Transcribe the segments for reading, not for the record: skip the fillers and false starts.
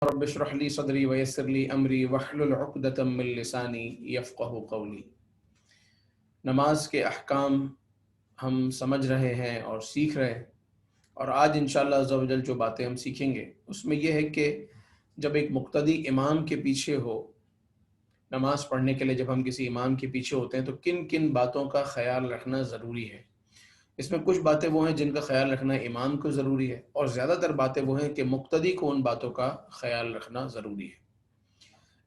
رب اشرح لی صدری ویسر لی امری واحلل عقدۃ من لسانی یفقہوا قولی۔ نماز کے احکام ہم سمجھ رہے ہیں اور سیکھ رہے ہیں، اور آج انشاءاللہ عز و جل جو باتیں ہم سیکھیں گے اس میں یہ ہے کہ جب ایک مقتدی امام کے پیچھے ہو، نماز پڑھنے کے لیے جب ہم کسی امام کے پیچھے ہوتے ہیں تو کن کن باتوں کا خیال رکھنا ضروری ہے۔ اس میں کچھ باتیں وہ ہیں جن کا خیال رکھنا امام کو ضروری ہے، اور زیادہ تر باتیں وہ ہیں کہ مقتدی کو ان باتوں کا خیال رکھنا ضروری ہے۔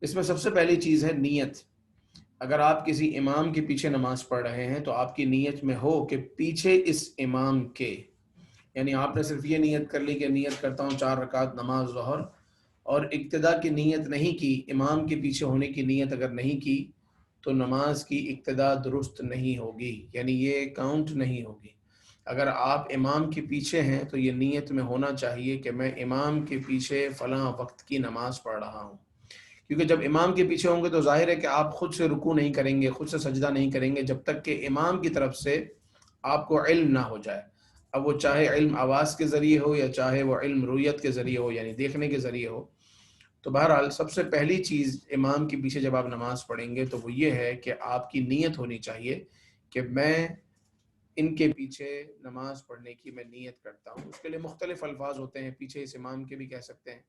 اس میں سب سے پہلی چیز ہے نیت۔ اگر آپ کسی امام کے پیچھے نماز پڑھ رہے ہیں تو آپ کی نیت میں ہو کہ پیچھے اس امام کے، یعنی آپ نے صرف یہ نیت کر لی کہ نیت کرتا ہوں 4 رکعت نماز ظہر، اور اقتدا کی نیت نہیں کی، امام کے پیچھے ہونے کی نیت اگر نہیں کی تو نماز کی اقتدا درست نہیں ہوگی، یعنی یہ کاؤنٹ نہیں ہوگی۔ اگر آپ امام کے پیچھے ہیں تو یہ نیت میں ہونا چاہیے کہ میں امام کے پیچھے فلاں وقت کی نماز پڑھ رہا ہوں، کیونکہ جب امام کے پیچھے ہوں گے تو ظاہر ہے کہ آپ خود سے رکوع نہیں کریں گے، خود سے سجدہ نہیں کریں گے جب تک کہ امام کی طرف سے آپ کو علم نہ ہو جائے۔ اب وہ چاہے علم آواز کے ذریعے ہو یا چاہے وہ علم رویت کے ذریعے ہو، یعنی دیکھنے کے ذریعے ہو۔ تو بہرحال سب سے پہلی چیز امام کے پیچھے جب آپ نماز پڑھیں گے تو وہ یہ ہے کہ آپ کی نیت ہونی چاہیے کہ میں ان کے پیچھے نماز پڑھنے کی میں نیت کرتا ہوں۔ اس کے لیے مختلف الفاظ ہوتے ہیں، پیچھے اس امام کے بھی کہہ سکتے ہیں،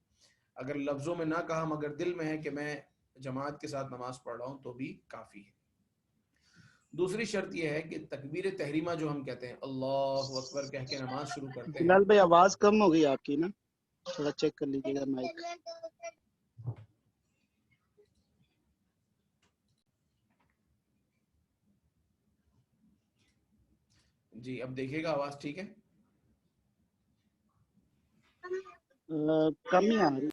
اگر لفظوں میں نہ کہا مگر دل میں ہے کہ میں جماعت کے ساتھ نماز پڑھ رہا ہوں تو بھی کافی ہے۔ دوسری شرط یہ ہے کہ تکبیر تحریمہ جو ہم کہتے ہیں، اللہ اکبر کہہ کے نماز شروع کرتے ہیں۔ بلال بھائی آواز کم ہو گئی آپ کی نا، تھوڑا چیک کر لیجیے گا مائک۔ جی اب دیکھیے گا آواز ٹھیک ہے؟ کم ہی آ رہی،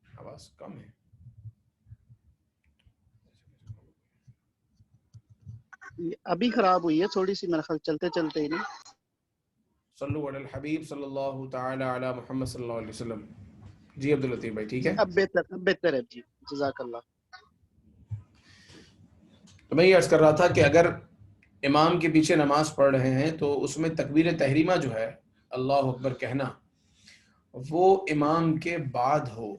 آواز کم ہے۔ ابھی خراب ہوئی ہے تھوڑی سی میرا خیال، چلتے چلتے ہی نا۔ صلو علی الحبیب صلی اللہ تعالی علی محمد صلی اللہ علیہ وسلم۔ جی عبداللطیف بھائی ٹھیک جی ہے؟ اب بہتر ہے جی، جزاک اللہ۔ تو میں یہ عرض کر رہا تھا کہ اگر امام کے پیچھے نماز پڑھ رہے ہیں تو اس میں تکبیر تحریمہ جو ہے، اللہ اکبر کہنا، وہ امام کے بعد ہو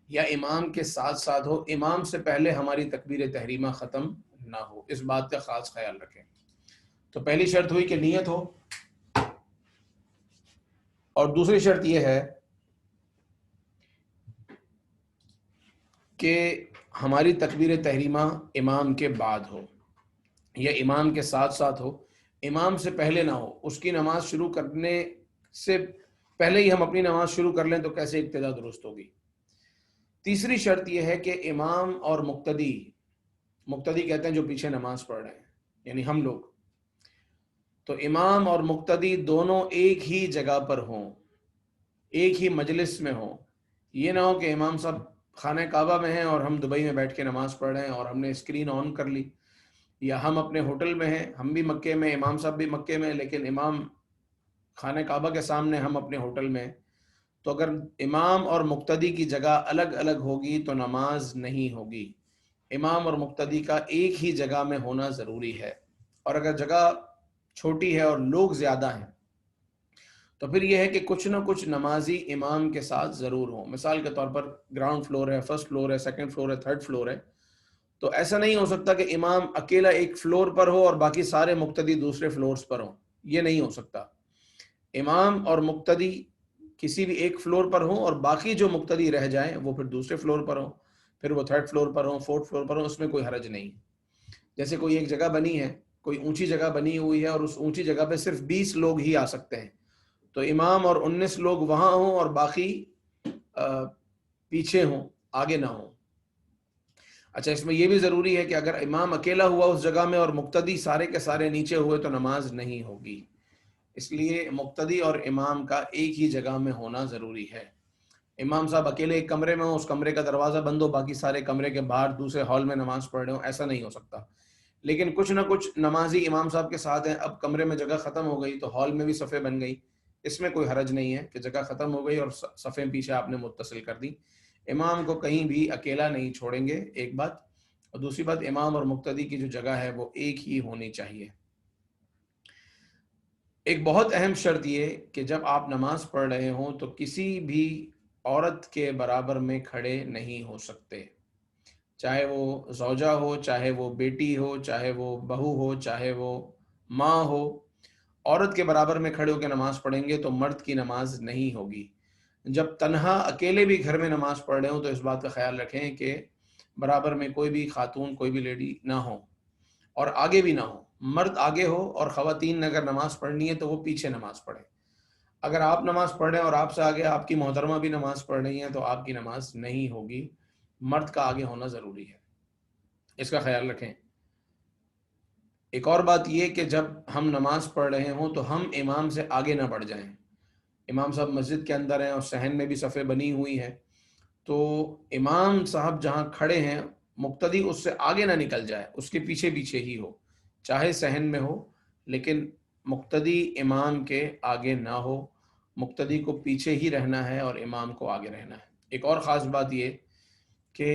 یا امام کے ساتھ ساتھ ہو، امام سے پہلے ہماری تکبیر تحریمہ ختم نہ ہو، اس بات کا خاص خیال رکھیں۔ تو پہلی شرط ہوئی کہ نیت ہو، اور دوسری شرط یہ ہے کہ ہماری تکبیر تحریمہ امام کے بعد ہو یا امام کے ساتھ ساتھ ہو، امام سے پہلے نہ ہو۔ اس کی نماز شروع کرنے سے پہلے ہی ہم اپنی نماز شروع کر لیں تو کیسے ابتدا درست ہوگی۔ تیسری شرط یہ ہے کہ امام اور مقتدی کہتے ہیں جو پیچھے نماز پڑھ رہے ہیں، یعنی ہم لوگ، تو امام اور مقتدی دونوں ایک ہی جگہ پر ہوں، ایک ہی مجلس میں ہوں۔ یہ نہ ہو کہ امام صاحب خانہ کعبہ میں ہیں اور ہم دبئی میں بیٹھ کے نماز پڑھ رہے ہیں اور ہم نے اسکرین آن کر لی، یا ہم اپنے ہوٹل میں ہیں، ہم بھی مکے میں، امام صاحب بھی مکے میں، لیکن امام خانہ کعبہ کے سامنے، ہم اپنے ہوٹل میں۔ تو اگر امام اور مقتدی کی جگہ الگ الگ ہوگی تو نماز نہیں ہوگی۔ امام اور مقتدی کا ایک ہی جگہ میں ہونا ضروری ہے، اور اگر جگہ چھوٹی ہے اور لوگ زیادہ ہیں تو پھر یہ ہے کہ کچھ نہ کچھ نمازی امام کے ساتھ ضرور ہوں۔ مثال کے طور پر گراؤنڈ فلور ہے، فرسٹ فلور ہے، سیکنڈ فلور ہے، تھرڈ فلور ہے، تو ایسا نہیں ہو سکتا کہ امام اکیلا ایک فلور پر ہو اور باقی سارے مقتدی دوسرے فلورز پر ہوں، یہ نہیں ہو سکتا۔ امام اور مقتدی کسی بھی ایک فلور پر ہوں اور باقی جو مقتدی رہ جائیں وہ پھر دوسرے فلور پر ہوں، پھر وہ تھرڈ فلور پر ہوں، فورتھ فلور پر ہوں، اس میں کوئی حرج نہیں۔ جیسے کوئی ایک جگہ بنی ہے، کوئی اونچی جگہ بنی ہوئی ہے اور اس اونچی جگہ پہ صرف 20 لوگ ہی آ سکتے ہیں، تو امام اور 19 لوگ وہاں ہوں اور باقی پیچھے ہوں، آگے نہ ہوں۔ اچھا، اس میں یہ بھی ضروری ہے کہ اگر امام اکیلا ہوا اس جگہ میں اور مقتدی سارے کے سارے نیچے ہوئے تو نماز نہیں ہوگی۔ اس لیے مقتدی اور امام کا ایک ہی جگہ میں ہونا ضروری ہے۔ امام صاحب اکیلے ایک کمرے میں ہوں، اس کمرے کا دروازہ بند ہو، باقی سارے کمرے کے باہر دوسرے ہال میں نماز پڑھ رہے ہوں، ایسا نہیں ہو سکتا۔ لیکن کچھ نہ کچھ نمازی امام صاحب کے ساتھ ہیں، اب کمرے میں جگہ ختم ہو گئی تو ہال میں بھی صفیں بن گئی، اس میں کوئی حرج نہیں ہے کہ جگہ ختم ہو گئی اور صفیں پیچھے آپ نے متصل کر دی۔ امام کو کہیں بھی اکیلا نہیں چھوڑیں گے، ایک بات، اور دوسری بات امام اور مقتدی کی جو جگہ ہے وہ ایک ہی ہونی چاہیے۔ ایک بہت اہم شرط یہ کہ جب آپ نماز پڑھ رہے ہوں تو کسی بھی عورت کے برابر میں کھڑے نہیں ہو سکتے، چاہے وہ زوجہ ہو، چاہے وہ بیٹی ہو، چاہے وہ بہو ہو، چاہے وہ ماں ہو۔ عورت کے برابر میں کھڑے ہو کے نماز پڑھیں گے تو مرد کی نماز نہیں ہوگی۔ جب تنہا اکیلے بھی گھر میں نماز پڑھ رہے ہوں تو اس بات کا خیال رکھیں کہ برابر میں کوئی بھی خاتون، کوئی بھی لیڈی نہ ہو، اور آگے بھی نہ ہو۔ مرد آگے ہو اور خواتین نے اگر نماز پڑھنی ہے تو وہ پیچھے نماز پڑھیں۔ اگر آپ نماز پڑھ رہے ہیں اور آپ سے آگے آپ کی محترمہ بھی نماز پڑھ رہی ہیں تو آپ کی نماز نہیں ہوگی، مرد کا آگے ہونا ضروری ہے، اس کا خیال رکھیں۔ ایک اور بات یہ کہ جب ہم نماز پڑھ رہے ہوں تو ہم امام سے آگے نہ بڑھ جائیں۔ امام صاحب مسجد کے اندر ہیں اور صحن میں بھی صفیں بنی ہوئی ہیں، تو امام صاحب جہاں کھڑے ہیں مقتدی اس سے آگے نہ نکل جائے، اس کے پیچھے پیچھے ہی ہو، چاہے صحن میں ہو، لیکن مقتدی امام کے آگے نہ ہو، مقتدی کو پیچھے ہی رہنا ہے اور امام کو آگے رہنا ہے۔ ایک اور خاص بات یہ کہ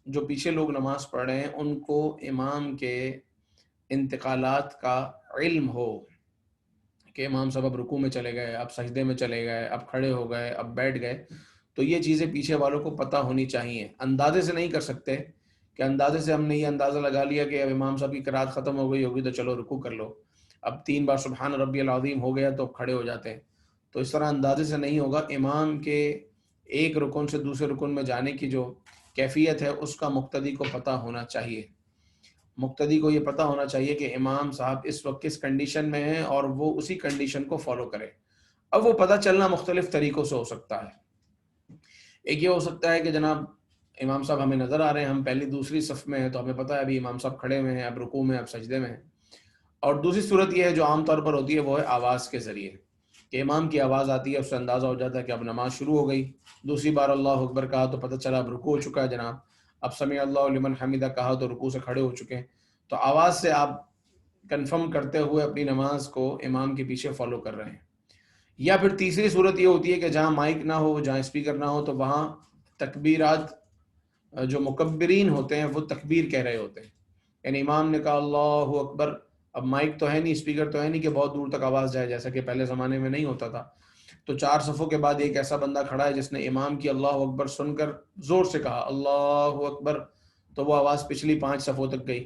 جو پیچھے لوگ نماز پڑھ رہے ہیں ان کو امام کے انتقالات کا علم ہو کہ امام صاحب اب رکوع میں چلے گئے، اب سجدے میں چلے گئے، اب کھڑے ہو گئے، اب بیٹھ گئے، تو یہ چیزیں پیچھے والوں کو پتہ ہونی چاہیے۔ اندازے سے نہیں کر سکتے کہ اندازے سے ہم نے یہ اندازہ لگا لیا کہ اب امام صاحب کی قرات ختم ہو گئی ہوگی تو چلو رکوع کر لو، اب 3 بار سبحان ربی العظیم ہو گیا تو اب کھڑے ہو جاتے ہیں، تو اس طرح اندازے سے نہیں ہوگا۔ امام کے ایک رکن سے دوسرے رکن میں جانے کی جو کیفیت ہے اس کا مقتدی کو پتہ ہونا چاہیے۔ مقتدی کو یہ پتہ ہونا چاہیے کہ امام صاحب اس وقت کس کنڈیشن میں ہیں اور وہ اسی کنڈیشن کو فالو کرے۔ اب وہ پتہ چلنا مختلف طریقوں سے ہو سکتا ہے۔ ایک یہ ہو سکتا ہے کہ جناب امام صاحب ہمیں نظر آ رہے ہیں، ہم پہلی دوسری صف میں ہیں تو ہمیں پتہ ہے ابھی امام صاحب کھڑے ہوئے ہیں، اب رکوع میں، اب سجدے میں ہیں۔ اور دوسری صورت یہ ہے جو عام طور پر ہوتی ہے وہ ہے آواز کے ذریعے، کہ امام کی آواز آتی ہے، اس سے اندازہ ہو جاتا ہے کہ اب نماز شروع ہو گئی۔ دوسری بار اللہ اکبر کہا تو پتہ چلا اب رکوع ہو چکا ہے جناب، اب سمع اللہ لمن حمیدہ کہا تو رکوع سے کھڑے ہو چکے ہیں۔ تو آواز سے آپ کنفرم کرتے ہوئے اپنی نماز کو امام کے پیچھے فالو کر رہے ہیں۔ یا پھر تیسری صورت یہ ہوتی ہے کہ جہاں مائک نہ ہو، جہاں اسپیکر نہ ہو، تو وہاں تکبیرات جو مکبرین ہوتے ہیں وہ تکبیر کہہ رہے ہوتے ہیں، یعنی امام نے کہا اللہ اکبر، اب مائک تو ہے نہیں، اسپیکر تو ہے نہیں کہ بہت دور تک آواز جائے جیسا کہ پہلے زمانے میں نہیں ہوتا تھا، تو 4 صفوں کے بعد ایک ایسا بندہ کھڑا ہے جس نے امام کی اللہ اکبر سن کر زور سے کہا اللہ اکبر، تو وہ آواز پچھلی 5 صفوں تک گئی۔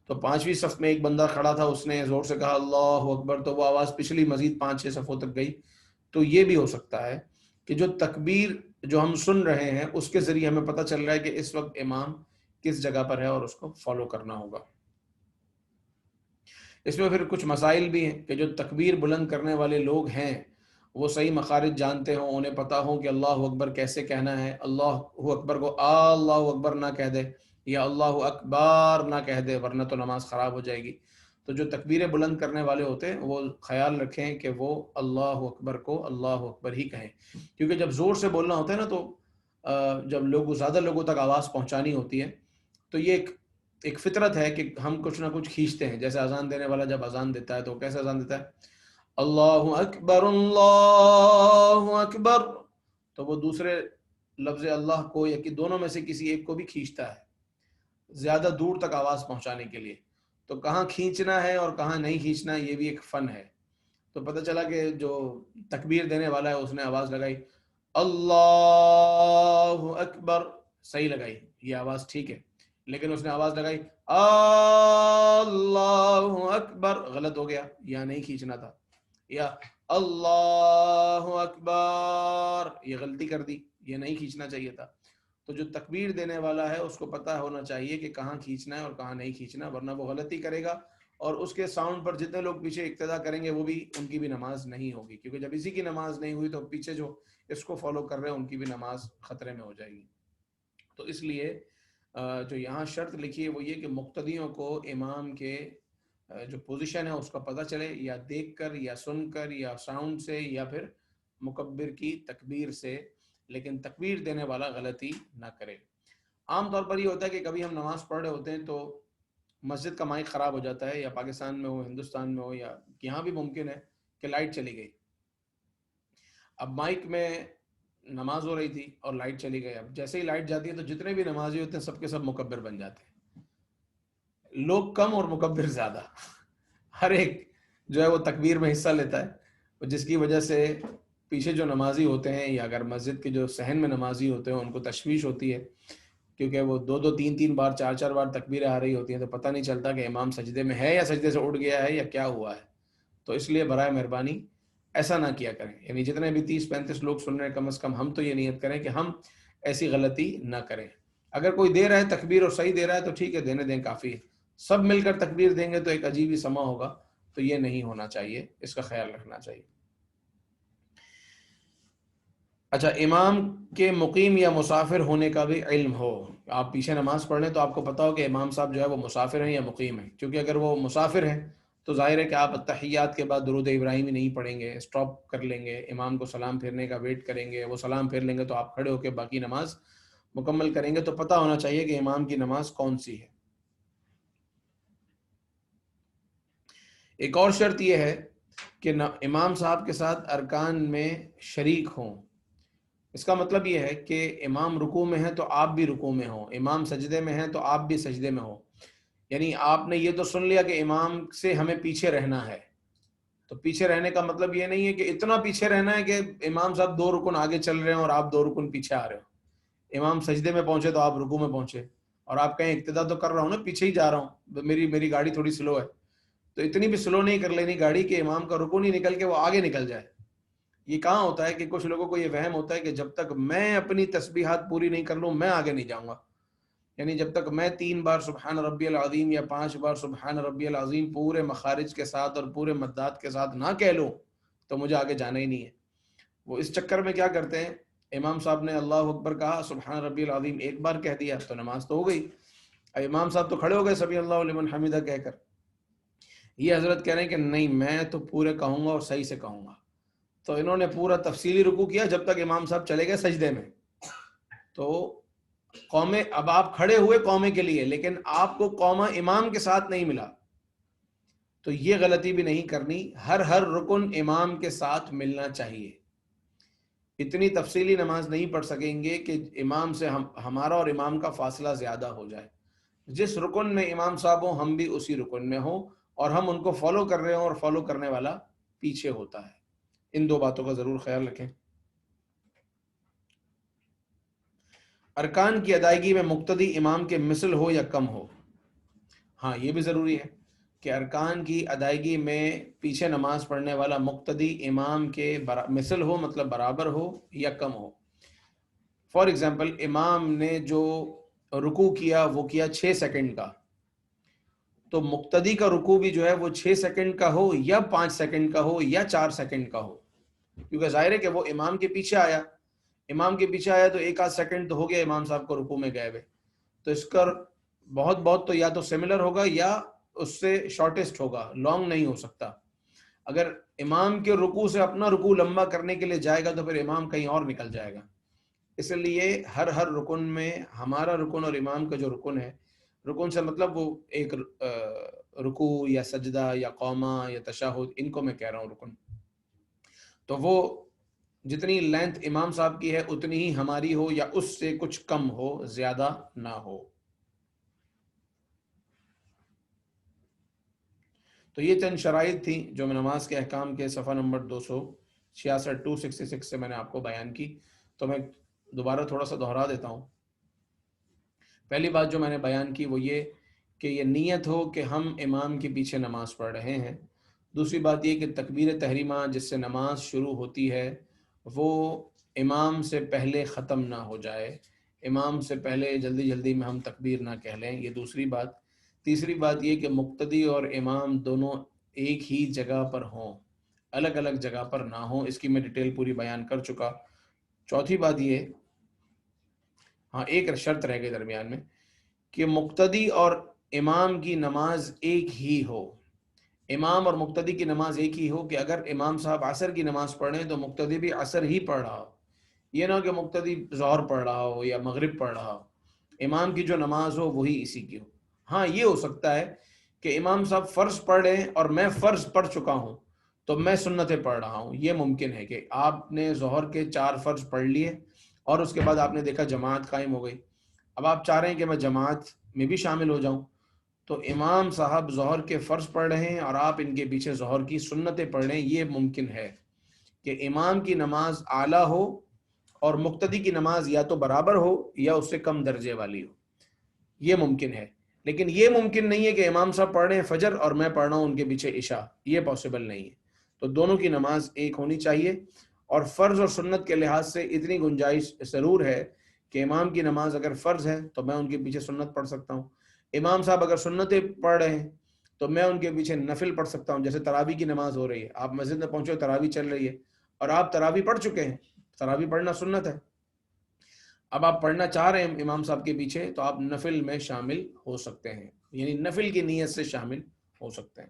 تو 5ویں صف میں ایک بندہ کھڑا تھا، اس نے زور سے کہا اللہ اکبر، تو وہ آواز پچھلی مزید 5-6 صفوں تک گئی۔ تو یہ بھی ہو سکتا ہے کہ جو تکبیر جو ہم سن رہے ہیں اس کے ذریعے ہمیں پتہ چل رہا ہے کہ اس وقت امام کس جگہ پر ہے اور اس کو فالو کرنا ہوگا۔ اس میں پھر کچھ مسائل بھی ہیں کہ جو تکبیر بلند کرنے والے لوگ ہیں وہ صحیح مخارج جانتے ہوں، انہیں پتہ ہو کہ اللہ اکبر کیسے کہنا ہے، اللہ اکبر کو اللہ اکبر نہ کہہ دے یا اللہ اکبر نہ کہہ دے ورنہ تو نماز خراب ہو جائے گی۔ تو جو تکبیریں بلند کرنے والے ہوتے ہیں وہ خیال رکھیں کہ وہ اللہ اکبر کو اللہ اکبر ہی کہیں، کیونکہ جب زور سے بولنا ہوتا ہے نا تو جب زیادہ لوگوں تک آواز پہنچانی ہوتی ہے تو یہ ایک فطرت ہے کہ ہم کچھ نہ کچھ کھینچتے ہیں۔ جیسے اذان دینے والا جب اذان دیتا ہے تو کیسے اذان دیتا ہے، اللہ اکبر اللہ اکبر، تو وہ دوسرے لفظ اللہ کو یا کہ دونوں میں سے کسی ایک کو بھی کھینچتا ہے زیادہ دور تک آواز پہنچانے کے لیے۔ تو کہاں کھینچنا ہے اور کہاں نہیں کھینچنا ہے یہ بھی ایک فن ہے۔ تو پتہ چلا کہ جو تکبیر دینے والا ہے اس نے آواز لگائی اللہ اکبر، صحیح لگائی، یہ آواز ٹھیک ہے، لیکن اس نے آواز لگائی اللہ اکبر، غلط ہو گیا، یا نہیں کھینچنا تھا، یا اللہ اکبر، یہ غلطی کر دی، یہ نہیں کھینچنا چاہیے تھا۔ تو جو تکبیر دینے والا ہے اس کو پتہ ہونا چاہیے کہ کہاں کھینچنا ہے اور کہاں نہیں کھینچنا، ورنہ وہ غلطی کرے گا اور اس کے ساؤنڈ پر جتنے لوگ پیچھے اقتدا کریں گے وہ بھی ان کی بھی نماز نہیں ہوگی، کیونکہ جب اسی کی نماز نہیں ہوئی تو پیچھے جو اس کو فالو کر رہے ہیں ان کی بھی نماز خطرے میں ہو جائے گی۔ تو اس لیے جو یہاں شرط لکھی ہے وہ یہ کہ مقتدیوں کو امام کے جو پوزیشن ہے اس کا پتہ چلے، یا دیکھ کر یا سن کر یا ساؤنڈ سے یا پھر مکبر کی تکبیر سے، لیکن تکبیر دینے والا غلطی نہ کرے۔ عام طور پر یہ ہوتا ہے کہ کبھی ہم نماز پڑھ رہے ہوتے ہیں تو مسجد کا مائک خراب ہو جاتا ہے، یا پاکستان میں ہو، ہندوستان میں ہو، یا یہاں بھی ممکن ہے کہ لائٹ چلی گئی۔ اب مائک میں نماز ہو رہی تھی اور لائٹ چلی گئی، اب جیسے ہی لائٹ جاتی ہے تو جتنے بھی نمازی ہوتے ہیں سب کے سب مکبر بن جاتے ہیں، لوگ کم اور مکبر زیادہ، ہر ایک جو ہے وہ تکبیر میں حصہ لیتا ہے، جس کی وجہ سے پیچھے جو نمازی ہوتے ہیں یا اگر مسجد کے جو صحن میں نمازی ہوتے ہیں ان کو تشویش ہوتی ہے، کیونکہ وہ دو دو تین تین بار چار چار بار تکبیریں آ رہی ہوتی ہیں، تو پتہ نہیں چلتا کہ امام سجدے میں ہے یا سجدے سے اٹھ گیا ہے یا کیا ہوا ہے. تو اس لیے برائے مہربانی ایسا نہ کیا کریں. یعنی جتنے بھی 30-35 لوگ سن رہے ہیں، کم از کم ہم تو یہ نیت کریں کہ ہم ایسی غلطی نہ کریں. اگر کوئی دے رہا ہے تکبیر اور صحیح دے رہا ہے تو ٹھیک ہے، دینے دیں، کافی ہے. سب مل کر تکبیر دیں گے تو ایک عجیب ہی سما ہوگا، تو یہ نہیں ہونا چاہیے، اس کا خیال رکھنا چاہیے. اچھا، امام کے مقیم یا مسافر ہونے کا بھی علم ہو. آپ پیچھے نماز پڑھ لیں تو آپ کو پتا ہو کہ امام صاحب جو ہے وہ مسافر ہیں یا مقیم ہیں. کیونکہ اگر وہ مسافر ہیں تو ظاہر ہے کہ آپ تحیات کے بعد درود ابراہیمی نہیں پڑھیں گے، اسٹاپ کر لیں گے، امام کو سلام پھیرنے کا ویٹ کریں گے، وہ سلام پھیر لیں گے تو آپ کھڑے ہو کے باقی نماز مکمل کریں گے. تو پتہ ہونا چاہیے کہ امام کی نماز کون سی ہے. ایک اور شرط یہ ہے کہ امام صاحب کے ساتھ ارکان میں شریک ہوں. اس کا مطلب یہ ہے کہ امام رکوع میں ہے تو آپ بھی رکوع میں ہوں، امام سجدے میں ہیں تو آپ بھی سجدے میں ہوں. یعنی آپ نے یہ تو سن لیا کہ امام سے ہمیں پیچھے رہنا ہے، تو پیچھے رہنے کا مطلب یہ نہیں ہے کہ اتنا پیچھے رہنا ہے کہ امام صاحب 2 رکن آگے چل رہے ہیں اور آپ 2 رکن پیچھے آ رہے ہو. امام سجدے میں پہنچے تو آپ رکوع میں پہنچے، اور آپ کہیں اقتدا تو کر رہا ہوں نا، پیچھے ہی جا رہا ہوں، میری گاڑی تھوڑی سلو ہے. تو اتنی بھی سلو نہیں کر لینی گاڑی کہ امام کا رکن ہی نکل کے وہ آگے نکل جائے. یہ کہاں ہوتا ہے کہ کچھ لوگوں کو یہ وہم ہوتا ہے کہ جب تک میں اپنی تسبیحات پوری نہیں کر لوں میں آگے نہیں جاؤں گا. یعنی جب تک میں 3 بار سبحان ربی العظیم یا 5 بار سبحان ربی العظیم پورے مخارج کے ساتھ اور پورے مدات کے ساتھ نہ کہہ لوں تو مجھے آگے جانا ہی نہیں ہے. وہ اس چکر میں کیا کرتے ہیں، امام صاحب نے اللہ اکبر کہا، سبحان ربی العظیم ایک بار کہہ دیا تو نماز تو ہو گئی. امام صاحب تو کھڑے ہو گئے سبحان اللہ لمن حمیدہ کہہ کر. یہ حضرت کہہ رہے ہیں کہ نہیں، میں تو پورے کہوں گا اور صحیح سے کہوں گا. تو انہوں نے پورا تفصیلی رکوع کیا جب تک امام صاحب چلے گئے سجدے میں. تو قومے، اب آپ کھڑے ہوئے قومے کے لیے، لیکن آپ کو قومہ امام کے ساتھ نہیں ملا. تو یہ غلطی بھی نہیں کرنی، ہر رکن امام کے ساتھ ملنا چاہیے. اتنی تفصیلی نماز نہیں پڑھ سکیں گے کہ امام سے ہمارا اور امام کا فاصلہ زیادہ ہو جائے. جس رکن میں امام صاحب ہوں ہم بھی اسی رکن میں ہوں، اور ہم ان کو فالو کر رہے ہوں اور فالو کرنے والا پیچھے ہوتا ہے. ان 2 باتوں کا ضرور خیال رکھیں. ارکان کی ادائیگی میں مقتدی امام کے مثل ہو یا کم ہو. ہاں، یہ بھی ضروری ہے کہ ارکان کی ادائیگی میں پیچھے نماز پڑھنے والا مقتدی امام کے مثل ہو، مطلب برابر ہو یا کم ہو. فار ایگزامپل، امام نے جو رکوع کیا وہ کیا 6 سیکنڈ کا، تو مقتدی کا رکوع بھی جو ہے وہ 6 سیکنڈ کا ہو یا 5 سیکنڈ کا ہو یا 4 سیکنڈ کا ہو. کیونکہ ظاہر ہے کہ وہ امام کے پیچھے آیا، تو 1-8 سیکنڈ تو ہو گیا امام صاحب کو رکوع میں گئے ہوئے. تو اس کا بہت تو یا تو سملر ہوگا یا اس سے شارٹیسٹ ہوگا، لانگ نہیں ہو سکتا. اگر امام کے رکوع سے اپنا رکوع لمبا کرنے کے لیے جائے گا تو پھر امام کہیں اور نکل جائے گا. اس لیے ہر رکن میں ہمارا رکن اور امام کا جو رکن ہے، رکن سے مطلب وہ ایک رکوع یا سجدہ یا قومہ یا تشہد، ان کو میں کہہ رہا ہوں رکن. تو وہ جتنی لینتھ امام صاحب کی ہے اتنی ہی ہماری ہو یا اس سے کچھ کم ہو، زیادہ نہ ہو. تو یہ چند شرائط تھیں جو میں نماز کے احکام کے صفحہ نمبر 266 سے میں نے آپ کو بیان کی. تو میں دوبارہ تھوڑا سا دہرا دیتا ہوں. پہلی بات جو میں نے بیان کی وہ یہ کہ یہ نیت ہو کہ ہم امام کے پیچھے نماز پڑھ رہے ہیں. دوسری بات یہ کہ تکبیر تحریمہ جس سے نماز شروع ہوتی ہے وہ امام سے پہلے ختم نہ ہو جائے، امام سے پہلے جلدی میں ہم تکبیر نہ کہہ لیں، یہ دوسری بات. تیسری بات یہ کہ مقتدی اور امام دونوں ایک ہی جگہ پر ہوں، الگ الگ جگہ پر نہ ہوں. اس کی میں ڈیٹیل پوری بیان کر چکا. چوتھی بات یہ، ہاں ایک شرط رہ گئی درمیان میں، کہ مقتدی اور امام کی نماز ایک ہی ہو. امام اور مقتدی کی نماز ایک ہی ہو، کہ اگر امام صاحب عصر کی نماز پڑھیں تو مقتدی بھی عصر ہی پڑھ رہا ہو. یہ نہ کہ مقتدی ظہر پڑھ رہا ہو یا مغرب پڑھ رہا ہو، امام کی جو نماز ہو وہی اسی کی ہو. ہاں یہ ہو سکتا ہے کہ امام صاحب فرض پڑھ رہے ہیں اور میں فرض پڑھ چکا ہوں تو میں سنتیں پڑھ رہا ہوں. یہ ممکن ہے کہ آپ نے ظہر کے 4 فرض پڑھ لیے اور اس کے بعد آپ نے دیکھا جماعت قائم ہو گئی. اب آپ چاہ رہے ہیں کہ میں جماعت میں بھی شامل ہو جاؤں، تو امام صاحب ظہر کے فرض پڑھ رہے ہیں اور آپ ان کے پیچھے ظہر کی سنتیں پڑھ رہے ہیں، یہ ممکن ہے. کہ امام کی نماز اعلیٰ ہو اور مقتدی کی نماز یا تو برابر ہو یا اس سے کم درجے والی ہو، یہ ممکن ہے. لیکن یہ ممکن نہیں ہے کہ امام صاحب پڑھ رہے ہیں فجر اور میں پڑھ رہا ہوں ان کے پیچھے عشاء، یہ پاسبل نہیں ہے. تو دونوں کی نماز ایک ہونی چاہیے. اور فرض اور سنت کے لحاظ سے اتنی گنجائش ضرور ہے کہ امام کی نماز اگر فرض ہے تو میں ان کے پیچھے سنت پڑھ سکتا ہوں. امام صاحب اگر سنتیں پڑھ رہے ہیں تو میں ان کے پیچھے نفل پڑھ سکتا ہوں. جیسے تراویح کی نماز ہو رہی ہے، آپ مسجد میں پہنچے، تراویح چل رہی ہے اور آپ تراویح پڑھ چکے ہیں، تراویح پڑھنا سنت ہے. اب آپ پڑھنا چاہ رہے ہیں امام صاحب کے پیچھے تو آپ نفل میں شامل ہو سکتے ہیں، یعنی نفل کی نیت سے شامل ہو سکتے ہیں.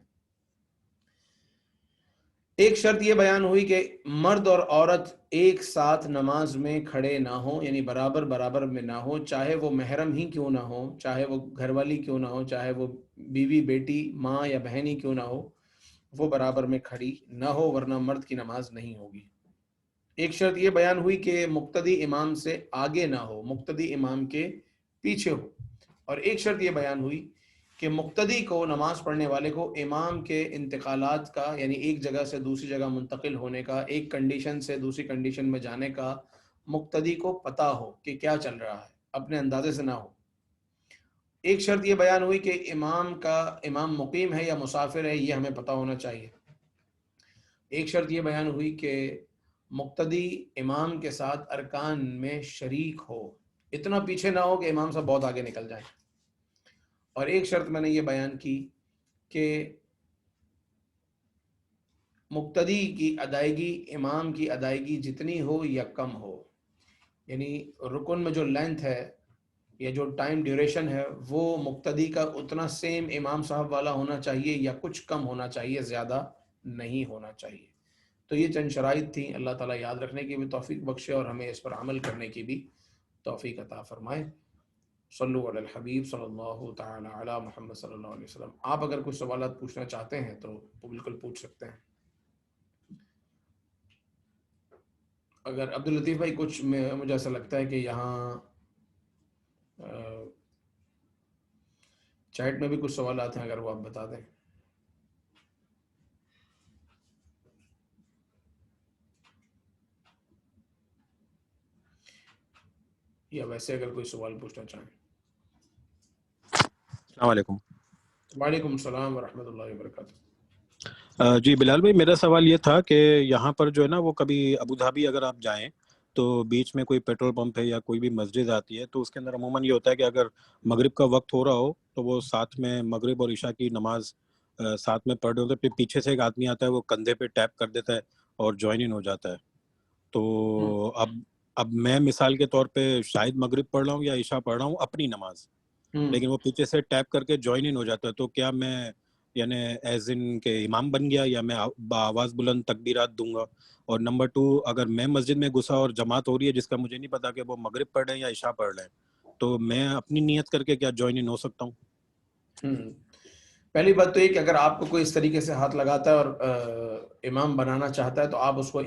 ایک شرط یہ بیان ہوئی کہ مرد اور عورت ایک ساتھ نماز میں کھڑے نہ ہوں، یعنی برابر برابر میں نہ ہو، چاہے وہ محرم ہی کیوں نہ ہو، چاہے وہ گھر والی کیوں نہ ہو، چاہے وہ بیوی بیٹی ماں یا بہن ہی کیوں نہ ہو، وہ برابر میں کھڑی نہ ہو، ورنہ مرد کی نماز نہیں ہوگی. ایک شرط یہ بیان ہوئی کہ مقتدی امام سے آگے نہ ہو، مقتدی امام کے پیچھے ہو. اور ایک شرط یہ بیان ہوئی کہ مقتدی کو، نماز پڑھنے والے کو، امام کے انتقالات کا، یعنی ایک جگہ سے دوسری جگہ منتقل ہونے کا، ایک کنڈیشن سے دوسری کنڈیشن میں جانے کا مقتدی کو پتہ ہو کہ کیا چل رہا ہے، اپنے اندازے سے نہ ہو. ایک شرط یہ بیان ہوئی کہ امام مقیم ہے یا مسافر ہے، یہ ہمیں پتہ ہونا چاہیے. ایک شرط یہ بیان ہوئی کہ مقتدی امام کے ساتھ ارکان میں شریک ہو، اتنا پیچھے نہ ہو کہ امام صاحب بہت آگے نکل جائیں. اور ایک شرط میں نے یہ بیان کی کہ مقتدی کی ادائیگی امام کی ادائیگی جتنی ہو یا کم ہو، یعنی رکن میں جو لینتھ ہے یا جو ٹائم ڈیوریشن ہے وہ مقتدی کا اتنا سیم امام صاحب والا ہونا چاہیے یا کچھ کم ہونا چاہیے، زیادہ نہیں ہونا چاہیے. تو یہ چند شرائط تھیں. اللہ تعالیٰ یاد رکھنے کی بھی توفیق بخشے اور ہمیں اس پر عمل کرنے کی بھی توفیق عطا فرمائے. صلو علی الحبیب صلی اللہ تعالی علی محمد صلی اللہ علیہ وسلم. آپ اگر کچھ سوالات پوچھنا چاہتے ہیں تو بالکل پوچھ سکتے ہیں. اگر عبداللطیف بھائی کچھ مجھے ایسا لگتا ہے کہ یہاں چیٹ میں بھی کچھ سوالات ہیں، اگر وہ آپ بتا دیں. یا ویسے اگر کوئی سوال پوچھنا چاہیں. السلام علیکم. وعلیکم السلام ورحمۃ اللہ وبرکاتہ. جی بلال بھائی، میرا سوال یہ تھا کہ یہاں پر جو ہے نا وہ کبھی ابو دھابی اگر آپ جائیں تو بیچ میں کوئی پیٹرول پمپ ہے یا کوئی بھی مسجد آتی ہے تو اس کے اندر عموماً یہ ہوتا ہے کہ اگر مغرب کا وقت ہو رہا ہو تو وہ ساتھ میں مغرب اور عشاء کی نماز ساتھ میں پڑھ رہے ہوتے ہیں، پھر پیچھے سے ایک آدمی آتا ہے، وہ کندھے پہ ٹیپ کر دیتا ہے اور جوائن ان ہو جاتا ہے. تو اب میں مثال کے طور پہ شاید مغرب پڑھ رہا ہوں یا عشاء پڑھ رہا ہوں اپنی نماز، لیکن وہ پیچھے سے ٹیپ کر کے جوائن ان ہو جاتا ہے، تو کیا میں یعنی ایز ان کے امام بن گیا یا میں بآواز بلند تکبیرات دوں گا؟ اور نمبر 2، اگر میں مسجد میں گھسا اور جماعت ہو رہی ہے جس کا مجھے نہیں پتا کہ وہ مغرب پڑھ رہے ہیں یا عشاء پڑھ رہے ہیں، تو میں اپنی نیت کر کے کیا جوائن ان ہو سکتا ہوں؟ پہلی بات تو یہ کہ اگر آپ کو کوئی اس طریقے سے ہاتھ لگاتا ہے اور امام بنانا چاہتا ہے تو آپ اس کو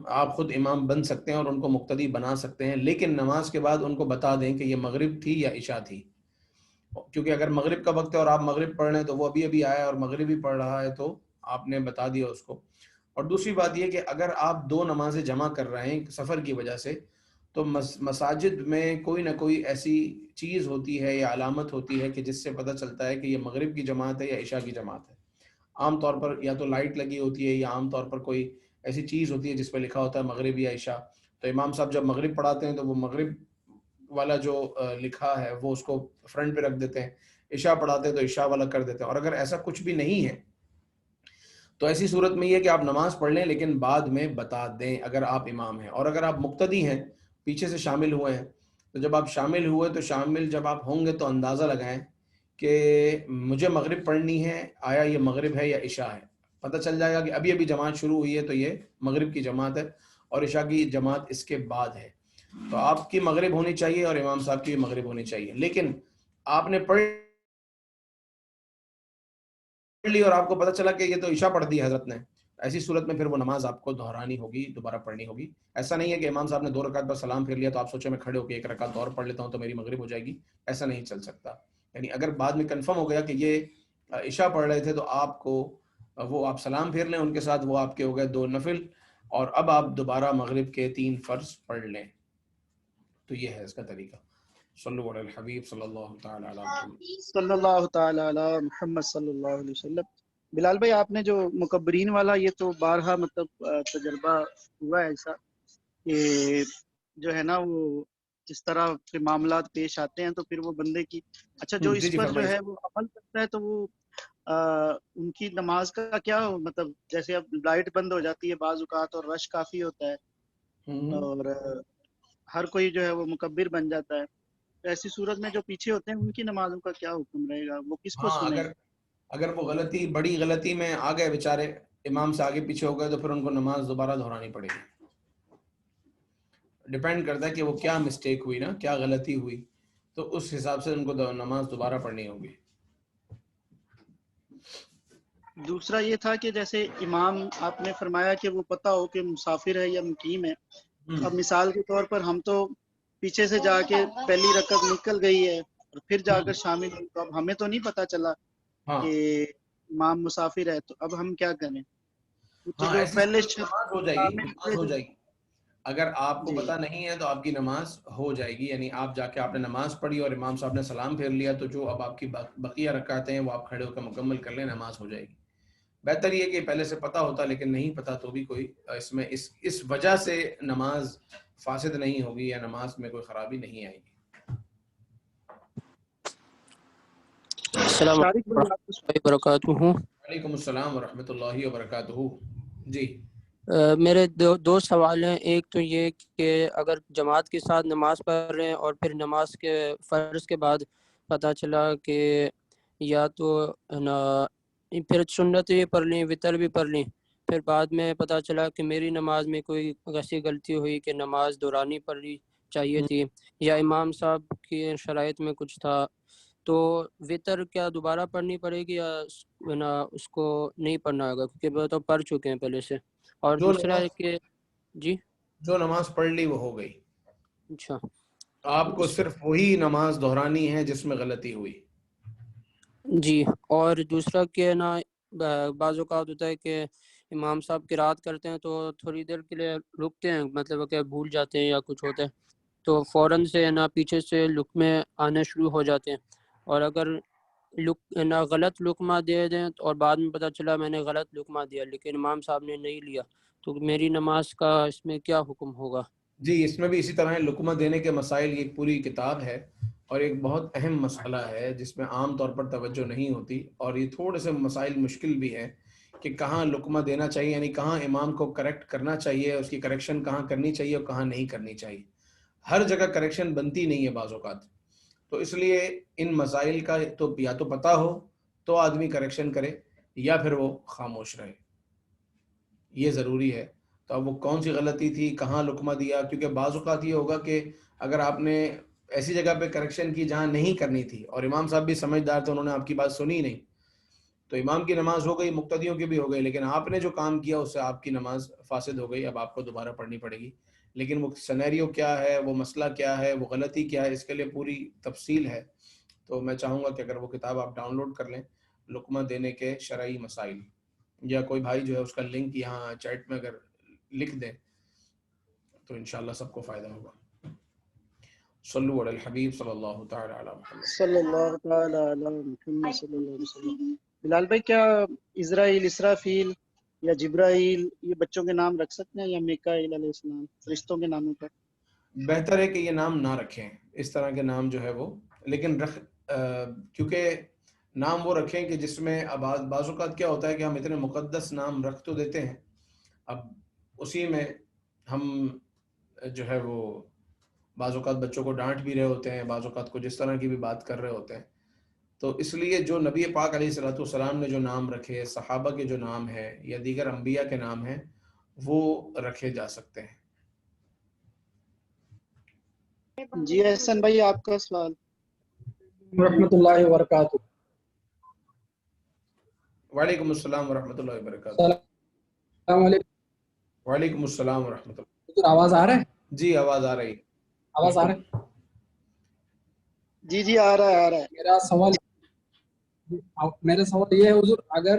آپ خود امام بن سکتے ہیں اور ان کو مقتدی بنا سکتے ہیں، لیکن نماز کے بعد ان کو بتا دیں کہ یہ مغرب تھی یا عشاء تھی. کیونکہ اگر مغرب کا وقت ہے اور آپ مغرب پڑھ رہے ہیں تو وہ ابھی آیا اور مغرب ہی پڑھ رہا ہے تو آپ نے بتا دیا اس کو. اور دوسری بات یہ کہ اگر آپ دو نمازیں جمع کر رہے ہیں سفر کی وجہ سے تو مساجد میں کوئی نہ کوئی ایسی چیز ہوتی ہے یا علامت ہوتی ہے کہ جس سے پتہ چلتا ہے کہ یہ مغرب کی جماعت ہے یا عشاء کی جماعت ہے. عام طور پر یا تو لائٹ لگی ہوتی ہے یا عام طور پر کوئی ایسی چیز ہوتی ہے جس پہ لکھا ہوتا ہے مغرب یا عشاء. تو امام صاحب جب مغرب پڑھاتے ہیں تو وہ مغرب والا جو لکھا ہے وہ اس کو فرنٹ پہ رکھ دیتے ہیں، عشاء پڑھاتے ہیں تو عشاء والا کر دیتے ہیں. اور اگر ایسا کچھ بھی نہیں ہے تو ایسی صورت میں یہ کہ آپ نماز پڑھ لیں لیکن بعد میں بتا دیں اگر آپ امام ہیں. اور اگر آپ مقتدی ہیں، پیچھے سے شامل ہوئے ہیں، تو جب آپ شامل ہوئے تو جب آپ ہوں گے تو اندازہ لگائیں کہ مجھے مغرب پڑھنی ہے، آیا یہ مغرب ہے یا عشاء ہے. پتہ چل جائے گا کہ ابھی جماعت شروع ہوئی ہے تو یہ مغرب کی جماعت ہے اور عشاء کی جماعت اس کے بعد ہے. تو آپ کی مغرب ہونی چاہیے اور امام صاحب کی بھی مغرب ہونی چاہیے. لیکن آپ نے پڑھ لی اور آپ کو پتہ چلا کہ یہ تو عشاء پڑھ دی حضرت نے، ایسی صورت میں پھر وہ نماز آپ کو دہرانی ہوگی، دوبارہ پڑھنی ہوگی. ایسا نہیں ہے کہ امام صاحب نے 2 رکعت پر سلام پھیر لیا تو آپ سوچیں میں کھڑے ہو کے 1 رکعت اور پڑھ لیتا ہوں تو میری مغرب ہو جائے گی. ایسا نہیں چل سکتا. یعنی اگر بعد میں کنفرم ہو گیا کہ یہ عشاء پڑھ رہے تھے تو آپ کو وہ آپ سلام پھیر لیں ان کے ساتھ، وہ آپ کے ہو گئے 2 نفل. اور اب آپ دوبارہ مغرب کے 3 فرض پڑھ لیں. تو یہ ہے اس کا طریقہ. صلو علی الحبیب صلی اللہ تعالی علی محمد. صلی اللہ تعالی علی محمد صلی اللہ علیہ وسلم. بلال بھائی آپ نے جو مکبرین والا یہ تو بارہا مطلب تجربہ ہوا ہے ایسا کہ جو ہے نا وہ اس طرح کے معاملات پیش آتے ہیں تو پھر وہ بندے کی اچھا جو جی اس جی پر جو فرمائیے. ہے وہ عمل کرتا ہے تو وہ ان کی نماز کا کیا مطلب جیسے اب لائٹ بند ہو جاتی ہے بعض اوقات اور رش کافی ہوتا ہے اور ہر کوئی جو ہے وہ مکبر بن جاتا ہے تو ایسی صورت میں جو پیچھے ہوتے ہیں ان کی نمازوں کا کیا حکم رہے گا وہ کس کو ہاں سنیں؟ اگر وہ غلطی بڑی غلطی میں آ گئے بیچارے امام سے آگے پیچھے ہو گئے تو پھر ان کو نماز دوبارہ دہرانی پڑے گی. ڈیپینڈ کرتا ہے کہ وہ کیا مسٹیک ہوئی نا, کیا غلطی ہوئی, تو اس حساب سے ان کو نماز دوبارہ پڑھنی ہوگی. دوسرا یہ تھا کہ جیسے امام آپ نے فرمایا کہ وہ پتہ ہو کہ مسافر ہے یا مقیم ہے. اب مثال کے طور پر ہم تو پیچھے سے جا کے پہلی رکعت نکل گئی ہے اور پھر جا کر شامل ہوئی تو اب ہمیں تو نہیں پتہ چلا کہ امام مسافر ہے تو اب ہم کیا کریں؟ تو جو ایسی پہلے نماز ہو جائے گی, نماز ہو جائے گی. اگر آپ کو پتہ نہیں ہے تو آپ کی نماز ہو جائے گی, یعنی آپ جا کے آپ نے نماز پڑھی اور امام صاحب نے سلام پھیر لیا تو جو اب آپ کی بقیہ رکعتیں ہیں وہ آپ کھڑے ہو کر مکمل کر لیں, نماز ہو جائے گی. بہتر یہ کہ پہلے سے پتہ ہوتا لیکن نہیں پتہ تو بھی کوئی اس میں اس وجہ سے نماز فاسد نہیں ہوگی یا نماز میں کوئی خرابی نہیں آئے گی. السلام علیکم ورحمۃ اللہ وبرکاتہ. وعلیکم السلام ورحمۃ اللہ وبرکاتہ. جی میرے دو سوال ہیں. ایک تو یہ کہ اگر جماعت کے ساتھ نماز پڑھ رہے ہیں اور پھر نماز کے فرض کے بعد پتہ چلا کہ یا تو نا پھر سنت بھی پڑھ لیں وطر بھی پڑھ لیں, پھر بعد میں پتہ چلا کہ میری نماز میں کوئی ایسی غلطی ہوئی کہ نماز دورانی پڑنی چاہیے تھی یا امام صاحب کی شرائط میں کچھ تھا, تو وطر کیا دوبارہ پڑھنی پڑے گی یا نا اس کو نہیں پڑھنا ہوگا کیونکہ وہ تو پڑھ چکے ہیں پہلے سے؟ اور دوسرا ہے کہ جی جو نماز پڑھ لی وہ ہو گئی. اچھا آپ کو صرف وہی نماز دہرانی ہے جس میں غلطی ہوئی. جی. اور دوسرا کہ نا بعض اوقات ہوتا ہے کہ امام صاحب قرات کرتے ہیں تو تھوڑی دیر کے لیے رکتے ہیں, مطلب کہ بھول جاتے ہیں یا کچھ ہوتا ہے تو فوراً سے نا پیچھے سے لقمے آنے شروع ہو جاتے ہیں, اور اگر نا غلط لقمہ دے دیں اور بعد میں پتہ چلا میں نے غلط لقمہ دیا لیکن امام صاحب نے نہیں لیا تو میری نماز کا اس میں کیا حکم ہوگا؟ جی اس میں بھی اسی طرح ہے. لقمہ دینے کے مسائل یہ ایک پوری کتاب ہے اور ایک بہت اہم مسئلہ ہے جس میں عام طور پر توجہ نہیں ہوتی, اور یہ تھوڑے سے مسائل مشکل بھی ہیں کہ کہاں لقمہ دینا چاہیے, یعنی کہاں امام کو کریکٹ کرنا چاہیے, اس کی کریکشن کہاں کرنی چاہیے اور کہاں نہیں کرنی چاہیے. ہر جگہ کریکشن بنتی نہیں ہے بعض اوقات, تو اس لیے ان مسائل کا تو یا تو پتہ ہو تو آدمی کریکشن کرے یا پھر وہ خاموش رہے, یہ ضروری ہے. تو اب وہ کون سی غلطی تھی, کہاں لقمہ دیا, کیونکہ بعض اوقات یہ ہوگا کہ اگر آپ نے ایسی جگہ پہ کریکشن کی جہاں نہیں کرنی تھی اور امام صاحب بھی سمجھدار تھے, انہوں نے آپ کی بات سنی نہیں, تو امام کی نماز ہو گئی, مقتدیوں کی بھی ہو گئی, لیکن آپ نے جو کام کیا اس سے آپ کی نماز فاسد ہو گئی. اب آپ کو دوبارہ پڑھنی پڑے گی, لیکن وہ سینیریو کیا ہے, وہ مسئلہ کیا ہے, وہ غلطی کیا ہے, اس کے لیے پوری تفصیل ہے. تو میں چاہوں گا کہ اگر وہ کتاب آپ ڈاؤن لوڈ کر لیں, لقمہ دینے کے شرعی مسائل, یا کوئی بھائی جو ہے اس کا لنک یہاں چیٹ میں اگر لکھ دیں تو انشاءاللہ سب کو فائدہ ہوگا. صلو علی الحبیب صلی اللہ تعالی علی محمد صلی اللہ تعالی علی محمد صلی اللہ علیہ وسلم. بلال بھائی کیا اسرائیل, اسرافیل یا جبرائیل یہ بچوں کے نام رکھ سکتے ہیں یا میکائیل علیہ السلام فرشتوں کے ناموں پر؟ بہتر ہے کہ یہ نام نہ رکھیں, اس طرح کے نام جو ہے وہ, لیکن کیونکہ نام وہ رکھیں کہ جس میں بعض اوقات کیا ہوتا ہے کہ ہم اتنے مقدس نام رکھ تو دیتے ہیں, اب اسی میں ہم جو ہے وہ بعض اوقات بچوں کو ڈانٹ بھی رہے ہوتے ہیں, بعض اوقات کو جس طرح کی بھی بات کر رہے ہوتے ہیں. تو اس لیے جو نبی پاک علیہ الصلوۃ والسلام نے جو نام رکھے, صحابہ کے جو نام ہیں یا دیگر انبیاء کے نام ہیں, وہ رکھے جا سکتے ہیں. جی احسن بھائی آپ کا سوال. ورحمۃ اللہ وبرکاتہ. وعلیکم السلام ورحمۃ اللہ وبرکاتہ. السلام علیکم. وعلیکم السلام ورحمۃ اللہ. آواز آ رہا ہے؟ جی آواز آ رہی ہے. آواز آ رہا ہے؟ جی جی آ رہا ہے, آ رہا ہے. میرا سوال یہ ہے حضور, اگر